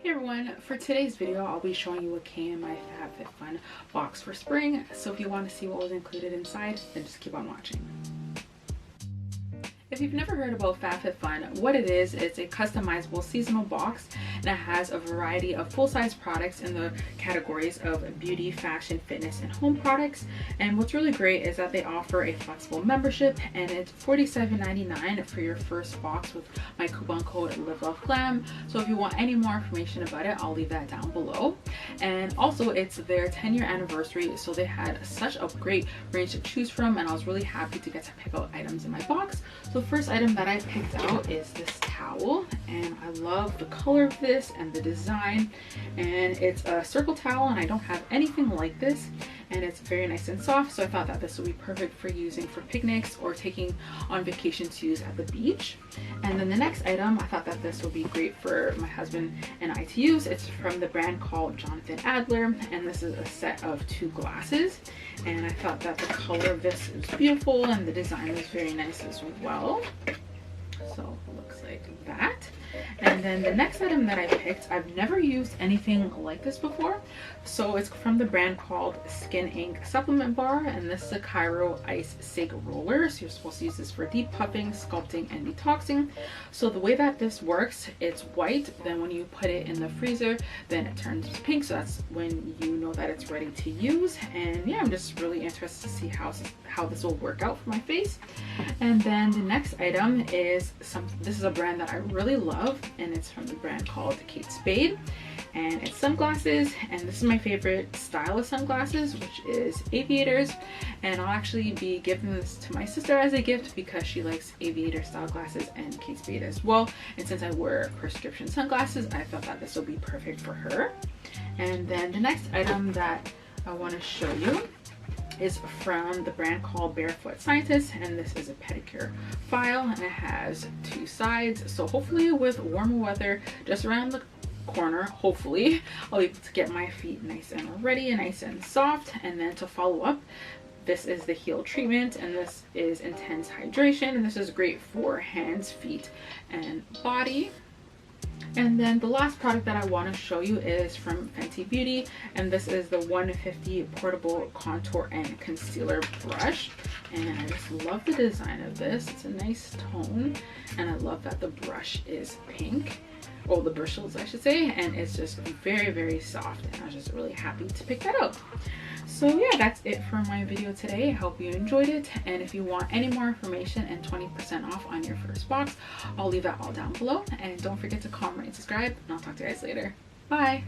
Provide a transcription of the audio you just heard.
Hey everyone, for today's video I'll be showing you what came in my FabFitFun box for spring. So if you want to see what was included inside, then just keep on watching. If you've never heard about FabFitFun, what it is, it's a customizable seasonal box and it has a variety of full-size products in the categories of beauty, fashion, fitness, and home products. And what's really great is that they offer a flexible membership and it's $47.99 for your first box with my coupon code LiveLoveGlam. So if you want any more information about it, I'll leave that down below. And also it's their 10-year anniversary, so they had such a great range to choose from and I was really happy to get to pick out items in my box. So the first item that I picked out is this towel, and I love the color of this and the design, and it's a circle towel and I don't have anything like this, and it's very nice and soft, so I thought that this would be perfect for using for picnics or taking on vacation to use at the beach. And then the next item, I thought that this would be great for my husband and I to use. It's from the brand called Jonathan Adler, and this is a set of 2 glasses, and I thought that the color of this is beautiful and the design is very nice as well. So it looks like that. And then the next item that I picked, I've never used anything like this before. So it's from the brand called Skin Inc. Supplement Bar, and this is a Cairo Ice Sig Roller. So you're supposed to use this for deep puffing, sculpting, and detoxing. So the way that this works, it's white, then when you put it in the freezer, then it turns pink. So that's when you know that it's ready to use. And yeah, I'm just really interested to see how this will work out for my face. And then the next item is this is a brand that I really love, and it's from the brand called Kate Spade, and it's sunglasses, and this is my favorite style of sunglasses, which is aviators, and I'll actually be giving this to my sister as a gift because she likes aviator style glasses and Kate Spade as well, and since I wear prescription sunglasses, I thought that this would be perfect for her. And then the next item that I want to show you is from the brand called Barefoot Scientist, and this is a pedicure file and it has 2 sides. So hopefully with warmer weather just around the corner, hopefully I'll be able to get my feet nice and ready and nice and soft. And then to follow up, this is the heel treatment, and this is intense hydration, and this is great for hands, feet, and body. And then the last product that I want to show you is from Fenty Beauty, and this is the 150 portable contour and concealer brush, and I just love the design of this. It's a nice tone, and I love that the brush is pink, or the bristles I should say, and it's just very, very soft, and I was just really happy to pick that up. So yeah, that's it for my video today. I hope you enjoyed it, and if you want any more information and 20% off on your first box, I'll leave that all down below. And don't forget to comment and subscribe, and I'll talk to you guys later. Bye!